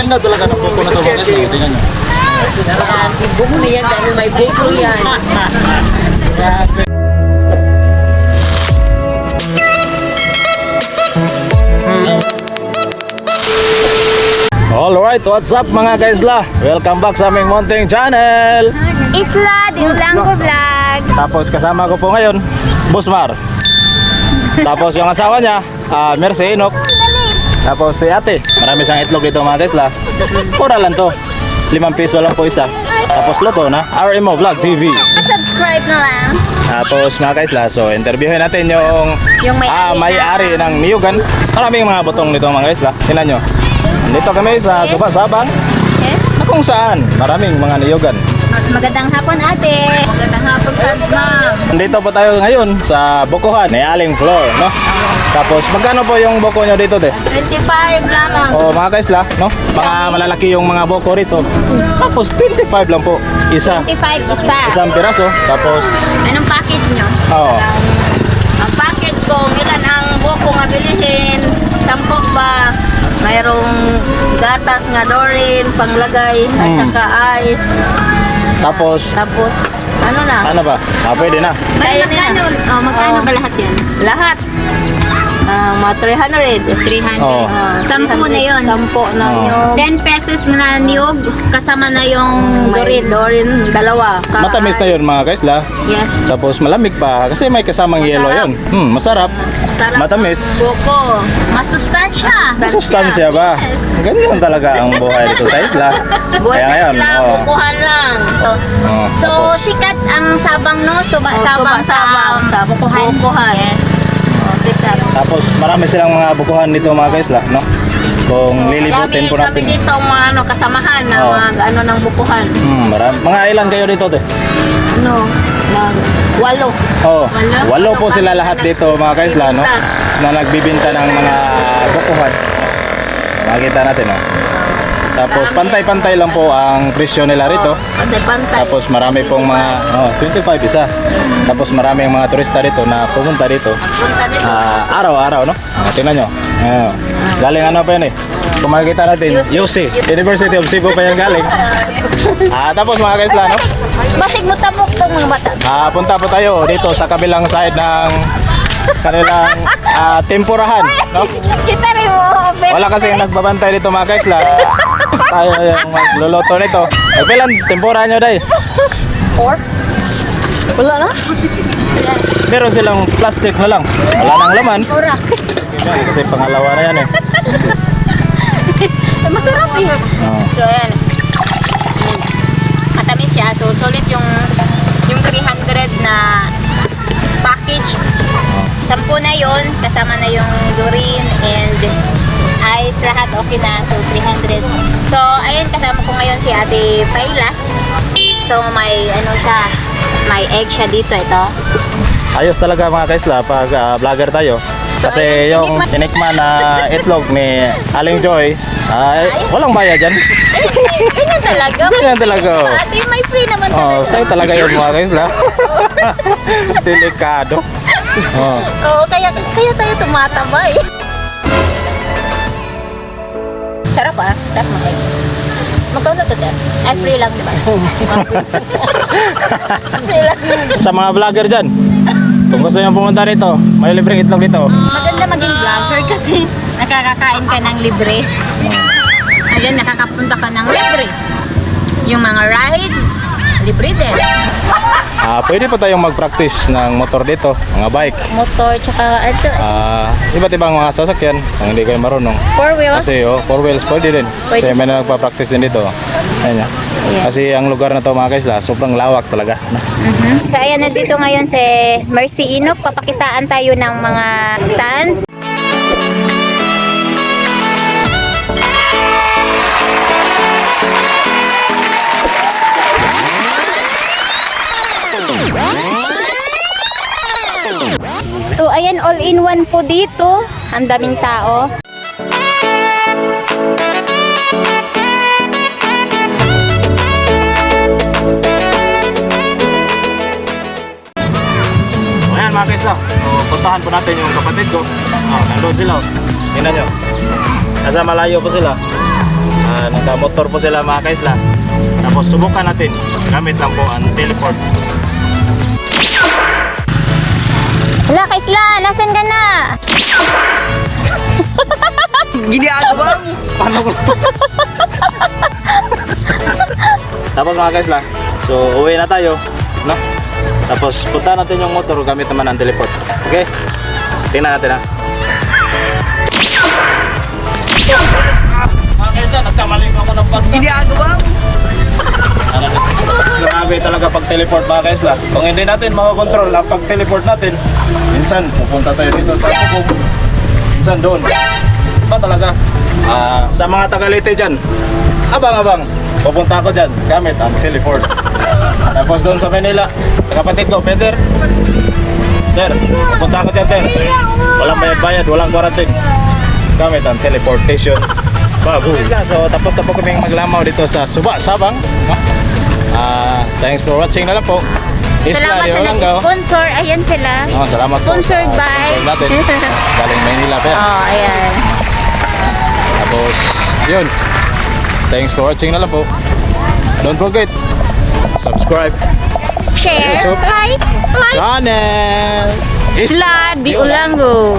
ganda talaga ng buko na to mga guys. Tingnan nyo. Yan, buko na yan dahil may buko yan. Grabe. Alright, what's up mga kaisla? Welcome back sa aming Mountain Channel. Isla Diulango Vlog. Tapos kasama ko po ngayon, Busmar. Tapos yung asawa niya, Mercy Inok. Tapos si ate, marami siyang itlog dito mga kaisla. Mura lang to, 5 piso lang po isa. Tapos luto na, RMO Vlog TV. Subscribe na lang. Tapos mga kaisla, so interviewin natin yung may-ari ng niyugan. Maraming mga butong nito mga kaisla. Tingnan nyo. Nandito kami sa Suba, Sabang. Na kung saan maraming mga niyugan. Magandang hapon ate. Magandang hapon sa ma'am. Nandito po tayo ngayon sa bukuhan, may aling floor, no? Tapos magkano po yung buko nyo dito, te? 25 lamang. O mga kaisla, no? Mga malalaki yung mga buko rito. Tapos 25 lang po, isa. 25 isa. Isang piraso, tapos Anong package nyo? Oo. Ang package ko, ilan ang buko nga bilihin, 10 ba? Mayroong gatas nga dorin, panglagay, at saka ice. Tapos Ano na? ano ba? Pwede na. Kaya na. Magkano ba lahat yan? Lahat. Mga 300. 300. Oo. 10 na yun. 10 na Oo. yung 10 pesos na niyog, kasama na yung Dorin. Dorin. Dorin, dalawa. Matamis na yun mga kaisla. Yes. Tapos malamig pa kasi may kasamang yelo yun. Masarap. Sarap Matamis. ng buko. Masustansya. Sustansya ba? Ganyan talaga ang buhay dito sa isla. Buhay Kaya na ngayon, sila, bukuhan lang. So, sikat ang Sabang, no? Sabang sa Bukuhan. Bukuhan. Sikat. tapos marami silang mga bukuhan dito mga kaisla, no? Kung lilibutin po Kami natin. dito mga kasamahan na Oo. mga ng bukuhan. Marami. Mga ilan kayo dito, te? Ano? 8. Oh, walo po sila lahat dito mga kaisla, no? Na nagbibinta ng mga bukuhan. Makita natin, no? Tapos pantay-pantay lang po ang presyo nila rito. Pantay-pantay. Tapos marami pong mga 25 isa. Tapos maraming mga turista dito na pumunta dito Punta dito. araw-araw, no? Tingnan nyo. Galing ano pa yan eh. Kung makikita natin, UC, University of Cebu pa yan galing. Tapos mga kaisla, no? Basig mo tabok tong mga bata. Punta po tayo dito sa kabilang side ng kanilang tempurahan, no? Kita rin mo. Wala kasi nagbabantay dito mga kaisla. Tayo yung magluluto nito. Pilan tempura nyo, day? 4? Wala na? Meron silang plastic na lang. Wala nang laman. Ora. Kasi pangalawa na yan eh. Masarap eh. So, ayan. Matamis siya. So, sulit yung 300 na package. 10 na yon, kasama na yung Dorin and ice, lahat okay na. So, 300. So, ayun, kasama ko ngayon si Ate Paila. So, may ano siya, may egg siya dito, ito. Ayos talaga mga kaisla pag vlogger tayo. Kasi yung tinikman na itlog ni Aling Joy, walang bayad dyan. Ganyan talaga. Ganyan talaga. Ate, may free naman Oh, talaga. sa'yo talaga yun mga kaisla. Delikado. Oh. Oo, kaya tayo tumataba eh. Sarap ah. Sarap mga egg. Magkano to, Dad? Ay, free lang, diba? Sa mga vlogger dyan, kung gusto nyo pumunta rito, may libreng itlog dito. Maganda maging vlogger kasi nakakakain ka ng libre. Ayun, nakakapunta ka ng libre. Yung mga rides, libre din. Pwede pa tayong mag-practice ng motor dito, mga bike. Motor, tsaka ito, Iba't ibang mga sasakyan kung hindi kayo marunong. 4 wheels. Kasi 4 wheels pwede din. Pwede. Kasi may nagpa-practice din dito. Ayan yan. Yeah. Kasi ang lugar na to mga kaisla, sobrang lawak talaga. So ayan, nandito ngayon si Mercy Inok. Papakitaan tayo ng mga stand. So ayan, all in one po dito. Ang daming tao. Ayan mga kaisla, puntahan po natin yung kapatid ko. Nandun sila. Tingnan nyo. Nasa malayo po sila. nakamotor po sila mga kaisla. Tapos subukan natin. Gamit lang po ang teleport. Hala, Kaisla, nasan ka na? Paano ko? Tapos mga kaisla, so uwi na tayo, no? Tapos punta natin yung motor gamit naman ang teleport. Okay? Tingnan natin ha. Mga kaisla, nagkamali ako ng bagsak. Hindi ako ba? Grabe talaga pag teleport mga kaisla. Kung hindi natin makakontrol ang pag teleport natin, minsan pupunta tayo dito sa Tugog, minsan doon. Ba talaga? Sa mga tagalite dyan, abang-abang, pupunta ako dyan gamit ang teleport. Tapos doon sa Manila, sa kapatid ko, Peter, Sir, pupunta ako dyan, Sir. Walang bayad-bayad, walang quarantine. Gamit ang teleportation. Bago. So tapos na po kaming maglamaw dito sa Suba, Sabang. Thanks for watching na lang po. Isla Salamat de sa Olanggaw. nag-sponsor. Ayan sila. Salamat po. Sponsored sa by. sponsor natin. Galing Manila pa yan. Oh, ayan. Tapos, yun. Thanks for watching na lang po. Don't forget, subscribe. Share, YouTube. like. Channel. Isla di Olanggaw.